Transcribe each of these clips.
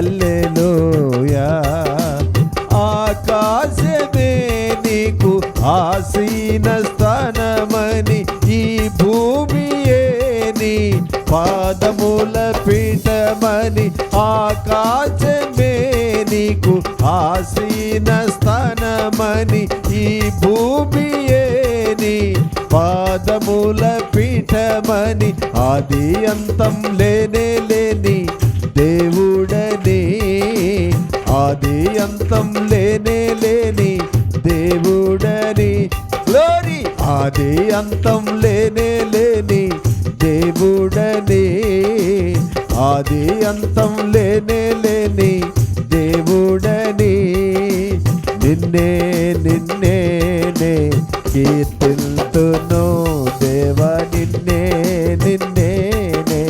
హల్లెలూయా. ఆకాశమే నీకు ఆసీన స్థానమని, ఈ భూమియే నీ పాదముల పీఠమని. ఆకాశమే నీకు ఆసీన స్థానమని, ఈ భూమియే నీ పాదముల పీఠమని. ఆది అంతం లేనే లేని దేవుడని, ఆది అంతం లేనే లేని దేవుడని. గ్లోరీ! ఆది అంతం లేనే లేని దేవుడని, ఆది అంతం లేనే లేని దేవుడని. నిన్నే నిన్నేనే కీర్తిల్తును దేవా, నిన్నే నిన్నేనే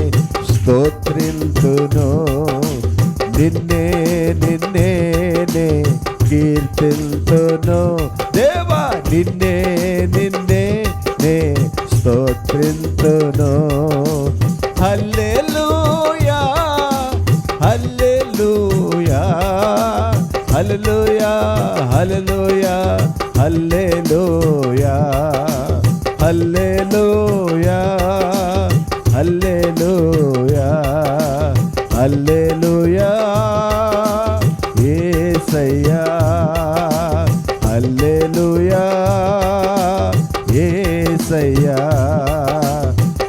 స్తోత్రిల్తును. నిన్నే నిన్నేనే కీర్తిల్తును దేవా, నిన్నే నిన్నేనే స్తోత్రిల్తును. హల్లెలూయా హల్లెలూయా హల్లెలూయా హల్లెలూయా హల్లెలూయా హల్లెలూయా హల్లెలూయా హల్లెలూయా. యేసయ్యా హల్లెలూయా, యేసయ్యా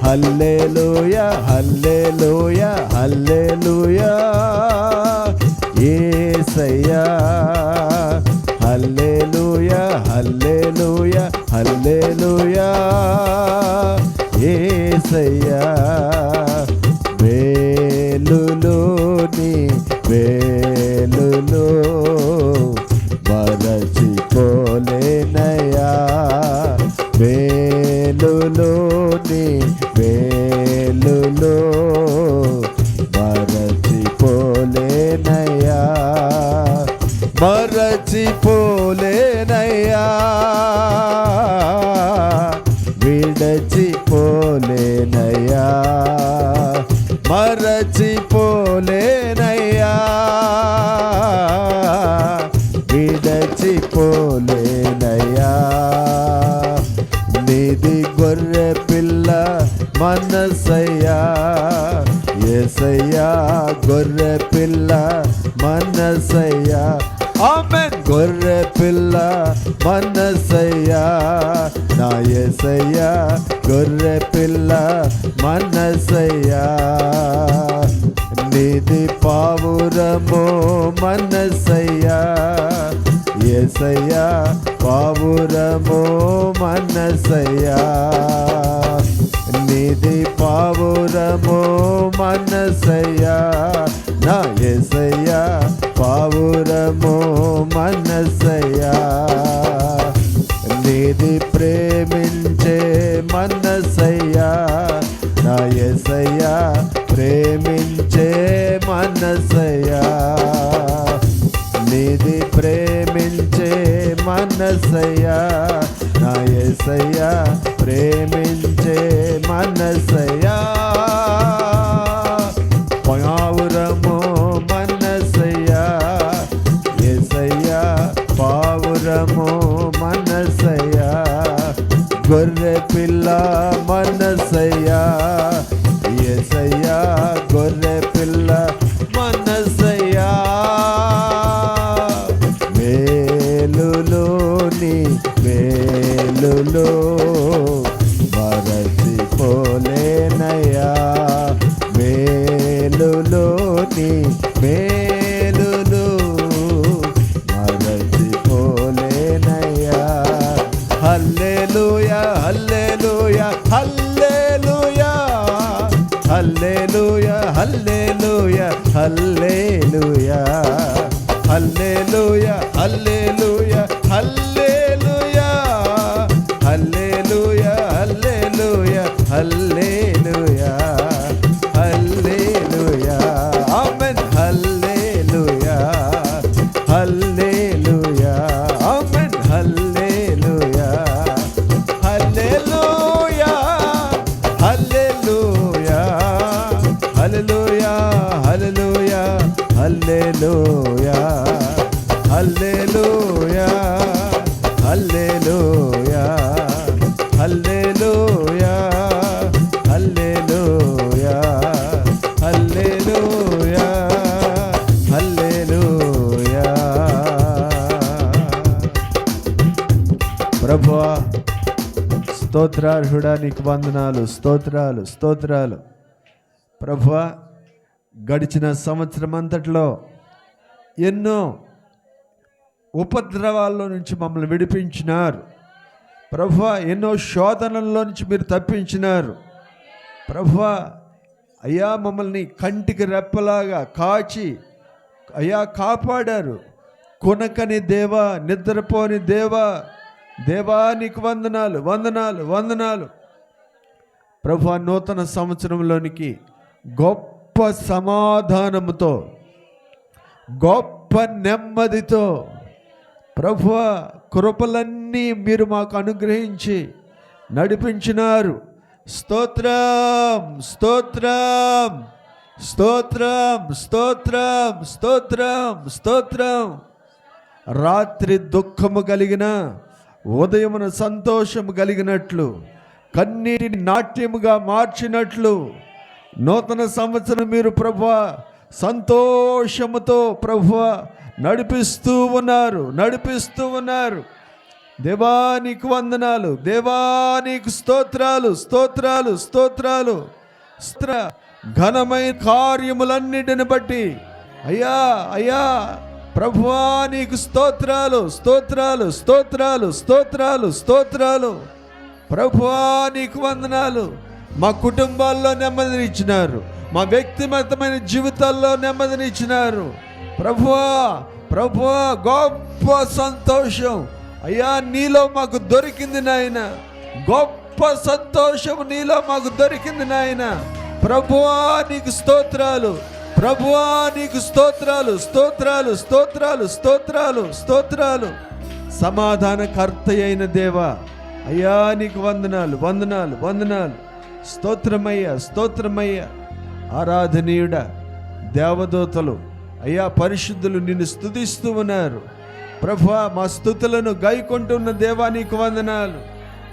హల్లెలూయా హల్లెలూయా హల్లెలూయా. యేసయ్యా హల్లెలూయా హల్లెలూయా హల్లెలూయా. యేసయ్యా వేలులోని వేలులో మరచిపోలేనయ్యా, వేలులోని వేలులో మరచిపోలేనయ్యా, మరచిపోలేనయ్యా, విడచిపోలేనయ్యా, మరచిపోలేనయ్యా, విడచిపోలేనయ్యా. నీది గొర్రె పిల్ల మనసయ్యా, యేసయ్యా గొర్రె పిల్ల మనసయ్యా. ఆమేన్. గొర్రె పిల్ల మనసయ్యా, నా యేసయ్యా గొర్రె పిల్ల మనసయ్యా. నీది పావురమో మనసయ్యా, యేసయ్యా పావురమో మనసయ్యా. నీది పావురమో మనసయ్యా, నా యేసయ్యా పావురమో మనసయ్యా. నీది ప్రేమించే మనసయ్యా, నా యేసయ్యా ప్రేమించే మనసయ్యా. నీది ప్రేమించే మనసయ్యా, నా యేసయ్యా ప్రేమించే మనసయ్యా. పావురమో మనసయ్యా, యేసయ్యా పావురమో మనసయ్యా. గొర్రె పిల్ల మనసయ్యా, యేసయ్యా గొర్రె పిల్ల మనసయ్యా. వేలులోని వేలులో మరచిపోలేనయ్యా, వేలులోని వేలులో మరచిపోలేనయ్యా. హల్లెలూయా హల్లెలూయా హల్లెలూయా హల్లెలూయా హల్లెలూయా హల్లెలూయా హల్లెలూయా హల్లెలూయా హల్లెలూయా హల్లెలూయా హల్లెలూయా హల్లెలూయా హల్లెలూయా. ఆమేన్. హల్లెలూయా హల్లెలూయా. ఆమేన్. హల్లెలూయా హల్లెలూయా హల్లెలూయా హల్లెలూయా హల్లెలూయా ప్రభువా స్తోత్రార్హుడా, నీకు వందనాలు, స్తోత్రాలు, స్తోత్రాలు. ప్రభువా గడిచిన సంవత్సరం అంతట్లో ఎన్నో ఉపద్రవాల్లో నుంచి మమ్మల్ని విడిపించినారు ప్రభువా. ఎన్నో శోధనల్లో నుంచి మీరు తప్పించినారు ప్రభువా. అయ్యా మమ్మల్ని కంటికి రెప్పలాగా కాచి అయ్యా కాపాడారు. కొనకని దేవా, నిద్రపోని దేవా, దేవా నీకు వందనాలు, వందనాలు, వందనాలు ప్రభువా. నూతన సంవత్సరంలోనికి గొప్ప సమాధానముతో, గొప్ప నెమ్మదితో ప్రభువా కృపలన్నీ మీరు మాకు అనుగ్రహించి నడిపించినారు. స్తోత్రం, స్తోత్రం, స్తోత్రం, స్తోత్రం, స్తోత్రం, స్తోత్రం. రాత్రి దుఃఖము కలిగిన ఉదయమున సంతోషము కలిగినట్లు, కన్నీటిని నాట్యముగా మార్చినట్లు నూతన సంవత్సరం మీరు ప్రభువా సంతోషముతో ప్రభువా నడిపిస్తూ ఉన్నారు, నడిపిస్తూ ఉన్నారు. దేవానికి వందనాలు, దేవానికి స్తోత్రాలు, స్తోత్రాలు, స్తోత్రాలు. ఘనమైన కార్యములన్నిటిని బట్టి అయ్యా, అయ్యా ప్రభువా నీకు స్తోత్రాలు, స్తోత్రాలు, స్తోత్రాలు, స్తోత్రాలు, స్తోత్రాలు. ప్రభువా నీకు వందనాలు. మా కుటుంబాల్లో నెమ్మదినిచ్చినారు, మా వ్యక్తిగతమైన జీవితాల్లో నెమ్మదినిచ్చినారు ప్రభువా. ప్రభువా గొప్ప సంతోషం అయ్యా నీలో మాకు దొరికింది నాయన, గొప్ప సంతోషం నీలో మాకు దొరికింది నాయన. ప్రభువా నీకు స్తోత్రాలు, ప్రభువా నీకు స్తోత్రాలు, స్తోత్రాలు, స్తోత్రాలు, స్తోత్రాలు, స్తోత్రాలు. సమాధానకర్త అయిన దేవా అయ్యా నీకు వందనాలు, వందనాలు, వందనాలు. స్తోత్రమయ్యా, స్తోత్రమయ్యా. ఆరాధనీయుడ దేవదూతలు అయ్యా పరిశుద్ధులు నిన్ను స్తుతిస్తూ ఉన్నారు ప్రభువా. మా స్తుతులను గైకొంటున్న దేవా నీకు వందనాలు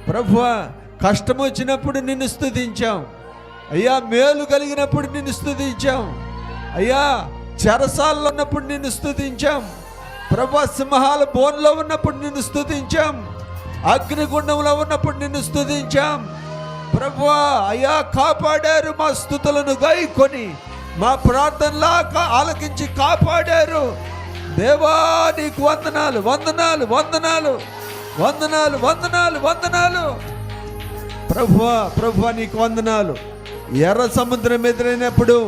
ప్రభువా. కష్టం వచ్చినప్పుడు నిన్ను స్తుతించాం అయ్యా, మేలు కలిగినప్పుడు నిన్ను స్తుతించాం అయ్యా, చెరసాల్లో ఉన్నప్పుడు నిన్ను స్తుతించాం ప్రభువా. సింహాల బోన్లో ఉన్నప్పుడు నిన్ను స్తుతించాం, అగ్నిగుండంలో ఉన్నప్పుడు నిన్ను స్తుతించాం ప్రభువా. అయ్యా కాపాడారు, మా స్తుతులను గైకొని మా ప్రార్థనలా ఆలకించి కాపాడారు దేవా నీకు వందనాలు, వందనాలు, వందనాలు, వందనాలు, వందనాలు, వందనాలు ప్రభువా. ప్రభువా నీకు వందనాలు. ఎర్ర సముద్రం ఎదురైనప్పుడు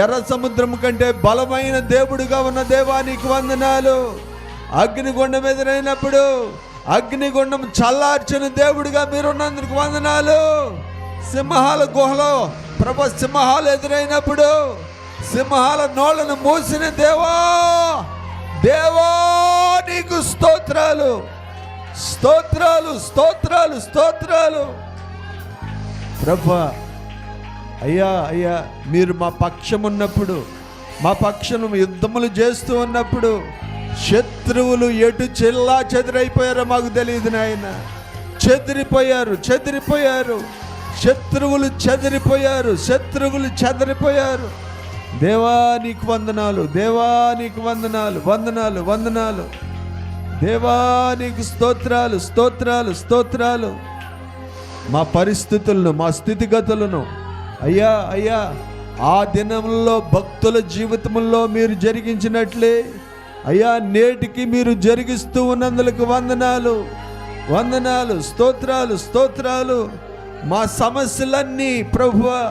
ఎర్ర సముద్రం కంటే బలమైన దేవుడుగా ఉన్న దేవా నీకు వందనాలు. అగ్నిగుండం ఎదురైనప్పుడు అగ్నిగుండం చల్లార్చిన దేవుడిగా మీరున్నందుకు వందనాలు. సింహాల గుహలో ప్రభు సింహాలు ఎదురైనప్పుడు సింహాల నోళ్ళను మూసిన దేవా, దేవా నీకు స్తోత్రాలు, స్తోత్రాలు, స్తోత్రాలు, స్తోత్రాలు ప్రభు. అయ్యా, అయ్యా మీరు మా పక్షం ఉన్నప్పుడు, మా పక్షం యుద్ధములు చేస్తూ ఉన్నప్పుడు శత్రువులు ఎటు చెల్లా చెదిరైపోయారో మాకు తెలియదు నాయన. చెదిరిపోయారు, చెదిరిపోయారు, శత్రువులు చెదిరిపోయారు, శత్రువులు చెదిరిపోయారు. దేవా నీకు వందనాలు, దేవా నీకు వందనాలు, వందనాలు, వందనాలు. దేవా నీకు స్తోత్రాలు, స్తోత్రాలు, స్తోత్రాలు. మా పరిస్థితులను, మా స్థితిగతులను అయ్యా, అయ్యా ఆ దినంలో భక్తుల జీవితంలో మీరు జరిగించినట్లే అయ్యా నేటికి మీరు జరిగిస్తూ ఉన్నందుకు వందనాలు, వందనాలు, స్తోత్రాలు, స్తోత్రాలు. మా సమస్యలన్నీ ప్రభువా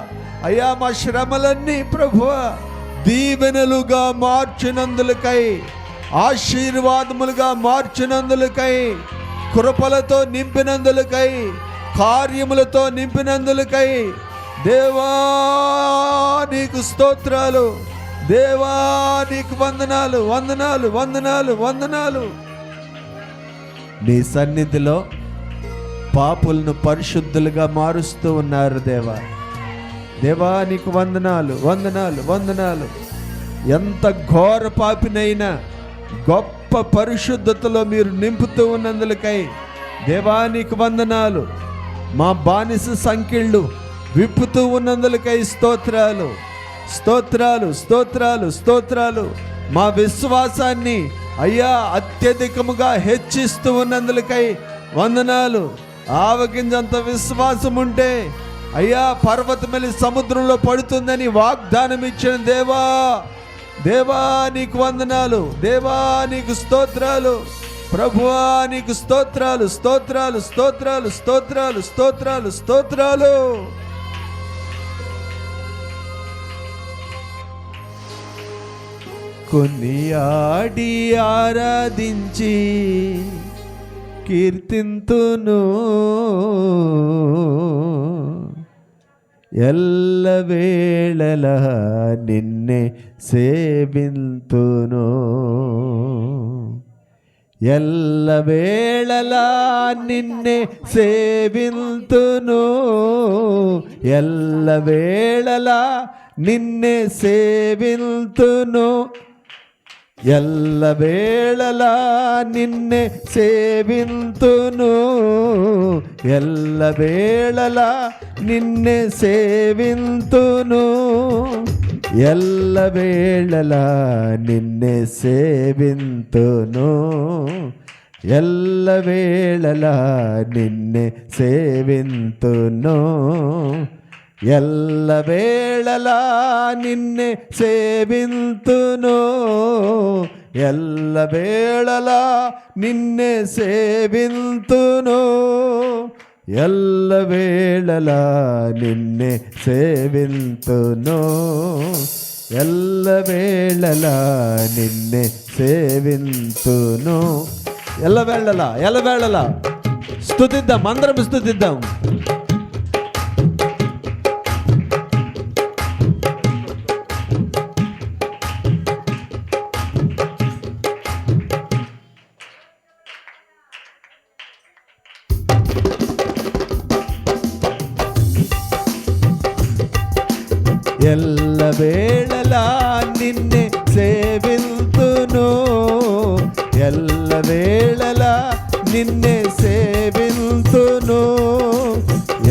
అయ్యా, మా శ్రమలన్నీ ప్రభువా దీవెనలుగా మార్చినందులకై, ఆశీర్వాదములుగా మార్చినందులకై, కృపలతో నింపినందులకై, కార్యములతో నింపినందులకై దేవా నీకు స్తోత్రాలు, దేవా నీకు వందనాలు, వందనాలు, వందనాలు, వందనాలు. నీ సన్నిధిలో పాపులను పరిశుద్ధులుగా మారుస్తూ ఉన్నారు దేవా. దేవా నీకు వందనాలు, వందనాలు, వందనాలు. ఎంత ఘోర పాపినైనా గొప్ప పరిశుద్ధతలో మీరు నింపుతూ ఉన్నందులకై దేవా నీకు వందనాలు. మా బానిస సంఖ్యలు విప్పుతూ ఉన్నందులకై స్తోత్రాలు, స్తోత్రాలు, స్తోత్రాలు, స్తోత్రాలు. మా విశ్వాసాన్ని అయ్యా అత్యధికముగా హెచ్చిస్తూ ఉన్నందులకై వందనాలు. ఆవగింజంత విశ్వాసం ఉంటే అయ్యా పర్వతమెల్లి సముద్రంలో పడుతుందని వాగ్దానం ఇచ్చిన దేవా, దేవా నీకు వందనాలు, దేవా నీకు స్తోత్రాలు, ప్రభువా నీకు స్తోత్రాలు, స్తోత్రాలు, స్తోత్రాలు, స్తోత్రాలు, స్తోత్రాలు, స్తోత్రాలు. కొనియాడి ఆరాధించి కీర్తింతును, ఎల్లవేళలా నిన్నే సేవింతును, ఎల్లవేళలా నిన్నే సేవింతును, ఎల్లవేళలా నిన్నే సేవింతును, ఎల్లవేళలా నిన్నే సేవింతును, ఎల్లవేళలా నిన్నే సేవింతును, ఎల్లవేళలా నిన్నే సేవింతును, ఎల్లవేళలా నిన్నే సేవింతును, ఎల్లవేళలా నిన్నే సేవింతును, ఎల్లవేళలా నిన్నే సేవింతును, ఎల్లవేళలా నిన్నే సేవింతును, ఎల్లవేళలా నిన్నే సేవింతును. ఎల్లవేళలా ఎల్లవేళలా స్తుతిద్దాం, అందరం స్తుతిద్దాం. ఎల్లవేళలా నిన్నే సేవింతును, ఎల్లవేళలా నిన్నే సేవింతును,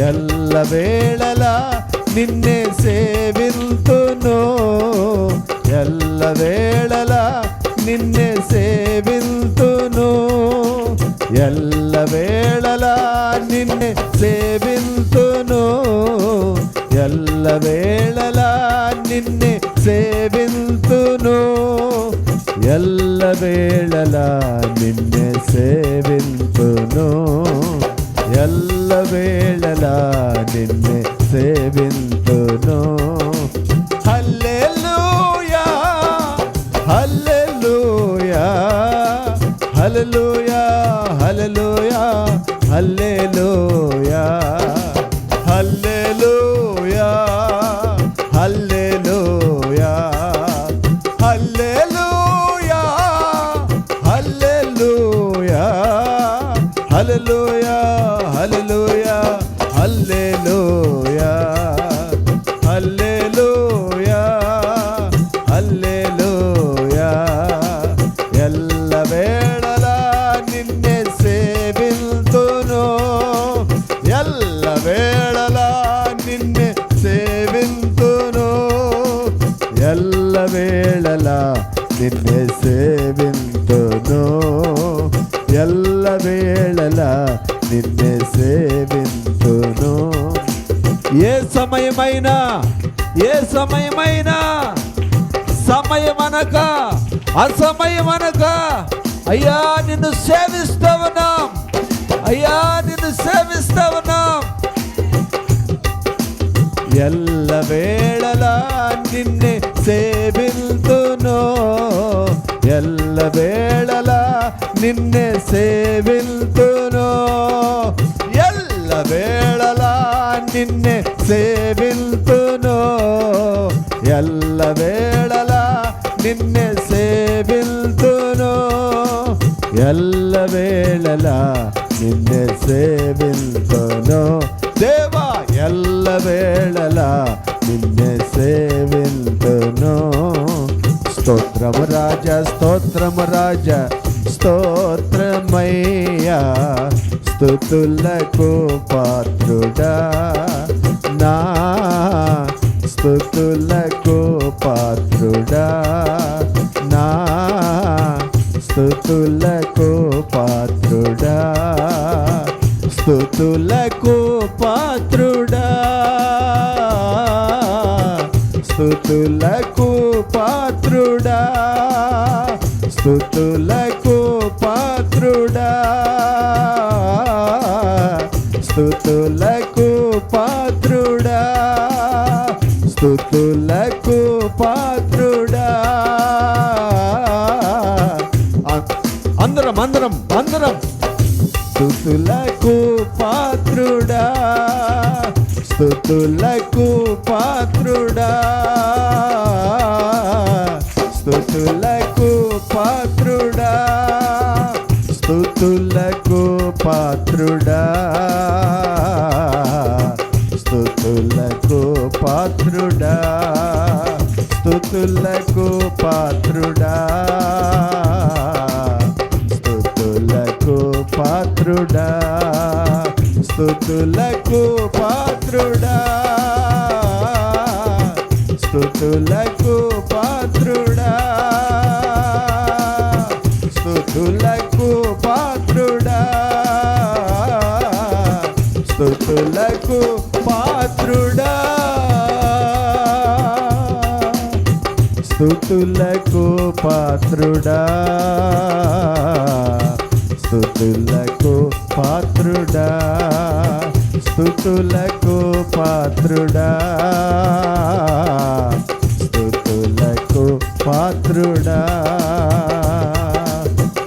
ఎల్లవేళలా నిన్నే సేవింతును, ఎల్లవేళలా నిన్నే సేవింతును, ఎల్లవేళలా నిన్నే సేవింతును, ఎల్లవేళలా నిన్నే సేవింతును, ఎల్లవేళలా నిన్నే సేవింతును, ఎల్లవేళలా నిన్నే సేవింతును. హల్లెలూయా హల్లెలూయా హల్లెలూయా హల్లెలూయా హల్లెలూయా హల్లెలూయా హల్లెలూయా హల్లెలూయా హల్లెలూయా హల్లెలూయా హల్లెలూయా హల్లెలూయా హల్లెలూయా హల్లెలూయా. ఎల్లవేళలా నిన్నే సేవింతును, ఎల్లవేళలా నిన్నే సేవింతును, ఎల్లవేళలా నిన్నే సేవింతును, ఎల్లవేళలా నిన్నే సేవింతును. ఏ సమయమైనా ఏ సమయమైనా సమయమనక అసమయమనక అయ్యా నిన్ను సేవిస్తా ఉన్నాం, అయ్యా నిన్ను సేవిస్తా ఉన్నాం. ఎల్లవేళలా నిన్నే సేవింతును, ఎల్లవేళలా నిన్నే సేవింతును, ఎల్లవేళలా నిన్నే సేవింతును, ఎల్లవేళలా నిన్నే సేవింతును, ఎల్లవేళలా నిన్నే సేవింతును. దేవా ఎల్లవేళలా నిన్నే సేవింతును. స్తోత్రము రాజా స్తోత్రము రాజా స్తోత్రమయ్యా, స్తుతులకు పాత్రుడా నా స్తుతులకు పాత్రుడా నా స్తుతులకు పాత్రుడా స్తుతులకు పాత్రుడా, స్తుతులకు పాత్రుడా, స్తుతులకు పాత్రుడా, స్తుతులకు పాత్రుడా. అందరం అందరం అందరం స్తుతులకు పాత్రుడా, స్తుతులకు పాత్రుడా, స్తుతులకు పాత్రుడా, స్తుతులకు పాత్రుడా, స్తుతులకు పాత్రుడా, స్తుతులకు పాత్రుడా, స్తుతులకు పాత్రుడా, స్తుతులకు పాత్రుడా, స్తుతులకు పాత్రుడా, స్తుతులకు పాత్రుడా, స్తుతులకు పాత్రుడా, స్తుతులకు పాత్రుడా, స్తుతులకు పాత్రుడా, స్తుతులకు పాత్రుడా, స్తుతులకు పాత్రుడా.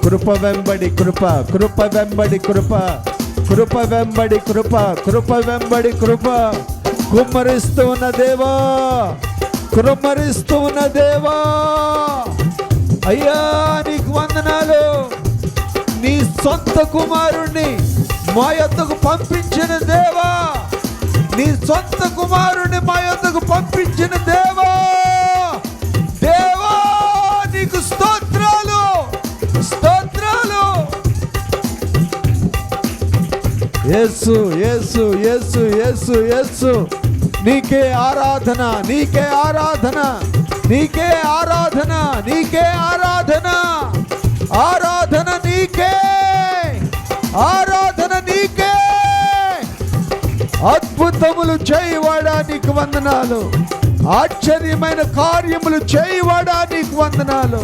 కృప వెంబడి కృప, కృప వెంబడి కృప, కృప వెంబడి కృప, కృప వెంబడి కృప. కుమ్మరిస్తూ ఉన్న దేవా, కుమ్మరిస్తూ ఉన్న దేవా, అయ్యా నీకు వందనాలు. నీ సొంత కుమారుణ్ణి మా యొద్దకు పంపించిన దేవా, నీ సొంత కుమారుణ్ణి మా యొద్దకు పంపించిన దేవా, దేవా నీకు స్తోత్రాలు, స్తోత్రాలు. యేసు యేసు యేసు యేసు యేసు, నీకే ఆరాధన, నీకే ఆరాధన, నీకే ఆరాధన, నీకే ఆరాధన, ఆరాధన నీకే, ఆరాధన నీకే. అద్భుతములు చేయవాడా నీకు వందనాలు, ఆశ్చర్యమైన కార్యములు చేయవాడా నీకు వందనాలు.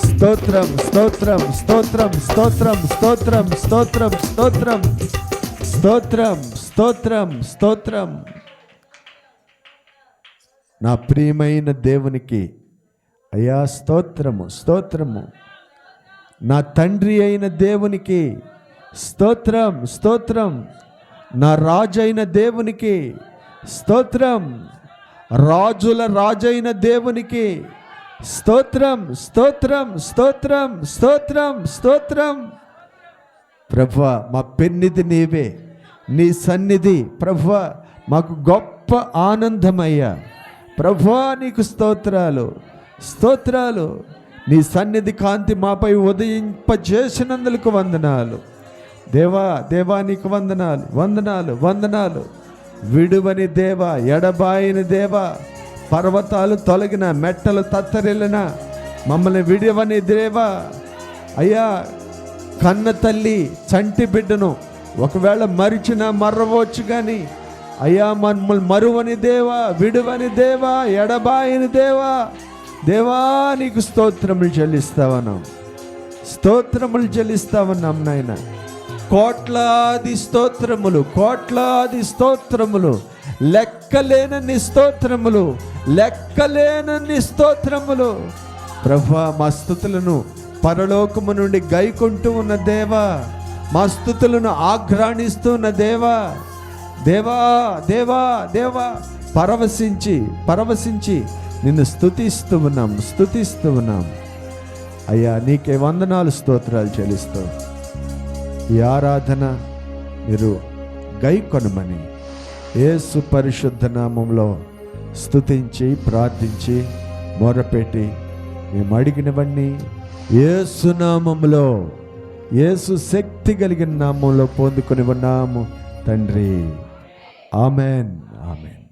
స్తోత్రం స్తోత్రం స్తోత్రం స్తోత్రం స్తోత్రం స్తోత్రం స్తోత్రం స్తోత్రం స్తోత్రం స్తోత్రం. నా ప్రియమైన దేవునికి అయ్యా స్తోత్రము, స్తోత్రము. నా తండ్రి అయిన దేవునికి స్తోత్రం, స్తోత్రం. నా రాజు అయిన దేవునికి స్తోత్రం, రాజుల రాజైన దేవునికి స్తోత్రం, స్తోత్రం, స్తోత్రం, స్తోత్రం, స్తోత్రం. ప్రభువా మా పెన్నిధి నీవే, నీ సన్నిధి ప్రభువా మాకు గొప్ప ఆనందమయ్యా. ప్రభువా నీకు స్తోత్రాలు, స్తోత్రాలు. నీ సన్నిధి కాంతి మాపై ఉదయింపజేసినందుకు వందనాలు దేవా, దేవా నీకు వందనాలు, వందనాలు, వందనాలు. విడువని దేవా, ఎడబాయిని దేవా, పర్వతాలు తొలగిన, మెట్టలు తత్తరిల్లిన మమ్మల్ని విడివని దేవా. అయ్యా కన్న తల్లి చంటి బిడ్డను ఒకవేళ మరిచినా మర్రవచ్చు కానీ అయ్యా మమ్మల్ని మరువని దేవా, విడువని దేవా, ఎడబాయిని దేవా, దేవా నీకు స్తోత్రములు చెల్లిస్తావన్నాం, స్తోత్రములు చెల్లిస్తావన్నాం నాయన. కోట్లాది స్తోత్రములు, కోట్లాది స్తోత్రములు, లెక్కలేనన్ని స్తోత్రములు, లెక్కలేనన్ని స్తోత్రములు. ప్రభువా మా స్తుతులను పరలోకము నుండి గైకొంటూ ఉన్న దేవా, మా స్తుతులను ఆఘ్రాణిస్తున్న దేవా, దేవా దేవా దేవా, పరవశించి పరవశించి నిన్ను స్తుతిస్తూ ఉన్నాం, స్తుతిస్తూ ఉన్నాం. అయ్యా నీకే వందనాలు, స్తోత్రాలు చెల్లిస్తాం. ఈ ఆరాధన మీరు గైకొనమని యేసు పరిశుద్ధ నామంలో స్తుతించి ప్రార్థించి మొరపెట్టి మేము అడిగినవన్నీ యేసు నామములో, యేసు శక్తి కలిగిన నామంలో పొందుకొని ఉన్నాము తండ్రి. Amen, amen.